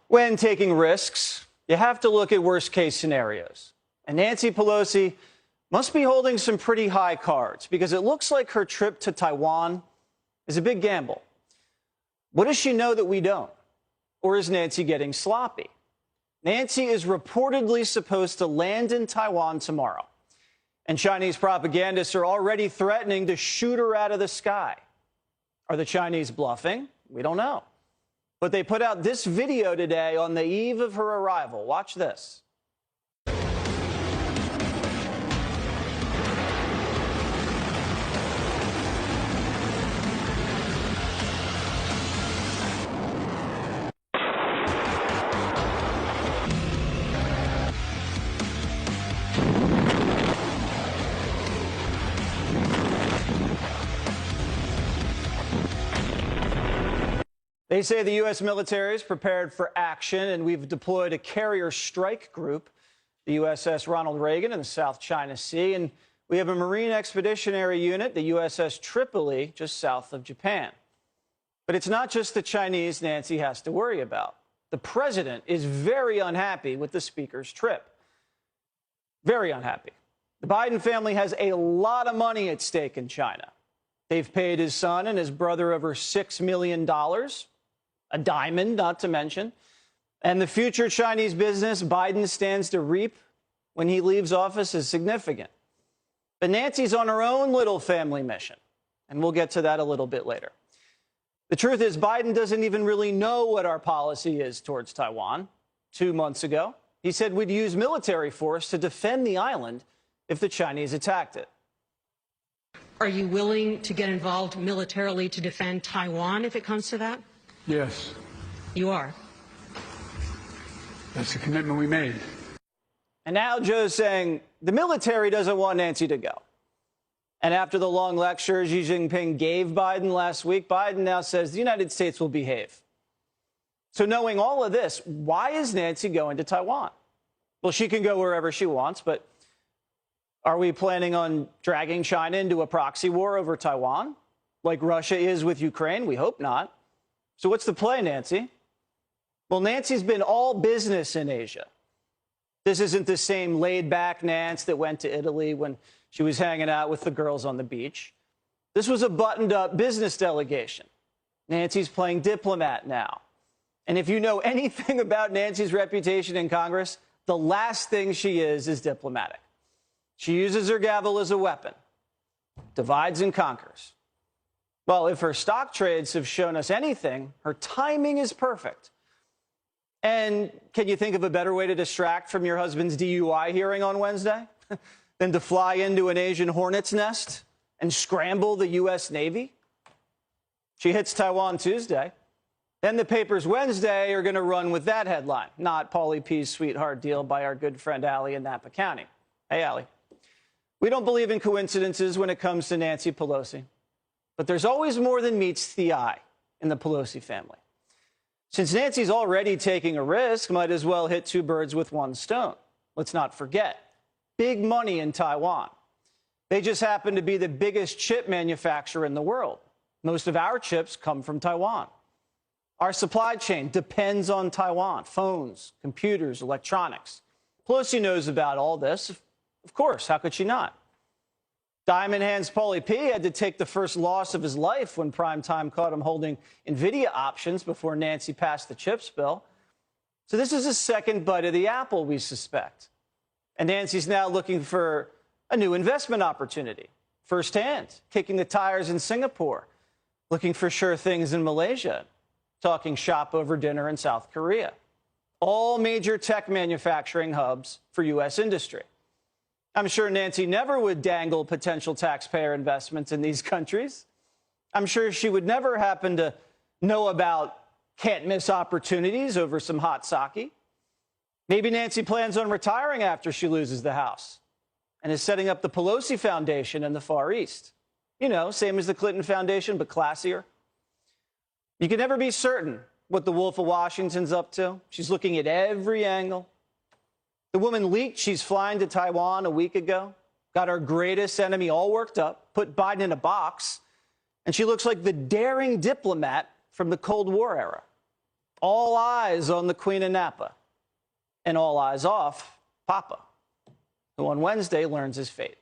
When taking risks, you have to look at worst-case scenarios. And Nancy Pelosi must be holding some pretty high cards because it looks like her trip to Taiwan is a big gamble. What does she know that we don't? Or is Nancy getting sloppy? Nancy is reportedly supposed to land in Taiwan tomorrow. And Chinese propagandists are already threatening to shoot her out of the sky. Are the Chinese bluffing? We don't know. But they put out this video today on the eve of her arrival. Watch this. They say the U.S. military is prepared for action, and we've deployed a carrier strike group, the USS Ronald Reagan in the South China Sea, and we have a Marine Expeditionary Unit, the USS Tripoli, just south of Japan. But it's not just the Chinese Nancy has to worry about. The president is very unhappy with the speaker's trip. Very unhappy. The Biden family has a lot of money at stake in China. They've paid his son and his brother over $6 million. A diamond, not to mention. And the future Chinese business Biden stands to reap when he leaves office is significant. But Nancy's on her own little family mission, and we'll get to that a little bit later. The truth is, Biden doesn't even really know what our policy is towards Taiwan. 2 months ago, he said we'd use military force to defend the island if the Chinese attacked it. Are you willing to get involved militarily to defend Taiwan if it comes to that? Yes. You are? That's the commitment we made. And now Joe's saying the military doesn't want Nancy to go. And after the long lecture Xi Jinping gave Biden last week, Biden now says the United States will behave. So knowing all of this, why is Nancy going to Taiwan? Well, she can go wherever she wants, but are we planning on dragging China into a proxy war over Taiwan, like Russia is with Ukraine? We hope not. So what's the play, Nancy? Well, Nancy's been all business in Asia. This isn't the same laid-back Nance that went to Italy when she was hanging out with the girls on the beach. This was a buttoned-up business delegation. Nancy's playing diplomat now. And if you know anything about Nancy's reputation in Congress, the last thing she is diplomatic. She uses her gavel as a weapon, divides and conquers. Well, if her stock trades have shown us anything, her timing is perfect. And can you think of a better way to distract from your husband's DUI hearing on Wednesday than to fly into an Asian hornet's nest and scramble the U.S. Navy? She hits Taiwan Tuesday. Then the papers Wednesday are going to run with that headline, not Pauly P's sweetheart deal by our good friend Allie in Napa County. Hey, Allie. We don't believe in coincidences when it comes to Nancy Pelosi. But there's always more than meets the eye in the Pelosi family. Since Nancy's already taking a risk, might as well hit two birds with one stone. Let's not forget, big money in Taiwan. They just happen to be the biggest chip manufacturer in the world. Most of our chips come from Taiwan. Our supply chain depends on Taiwan, phones, computers, electronics. Pelosi knows about all this. Of course, how could she not? Diamond Hands Pauly P had to take the first loss of his life when primetime caught him holding NVIDIA options before Nancy passed the chips bill. So this is a second bite of the apple, we suspect. And Nancy's now looking for a new investment opportunity, firsthand, kicking the tires in Singapore, looking for sure things in Malaysia, talking shop over dinner in South Korea. All major tech manufacturing hubs for U.S. industry. I'm sure Nancy never would dangle potential taxpayer investments in these countries. I'm sure she would never happen to know about can't-miss opportunities over some hot sake. Maybe Nancy plans on retiring after she loses the House and is setting up the Pelosi Foundation in the Far East. You know, same as the Clinton Foundation, but classier. You can never be certain what the Wolf of Washington's up to. She's looking at every angle. The woman leaked she's flying to Taiwan a week ago, got our greatest enemy all worked up, put Biden in a box, and she looks like the daring diplomat from the Cold War era. All eyes on the Queen of Napa, and all eyes off Papa, who on Wednesday learns his fate.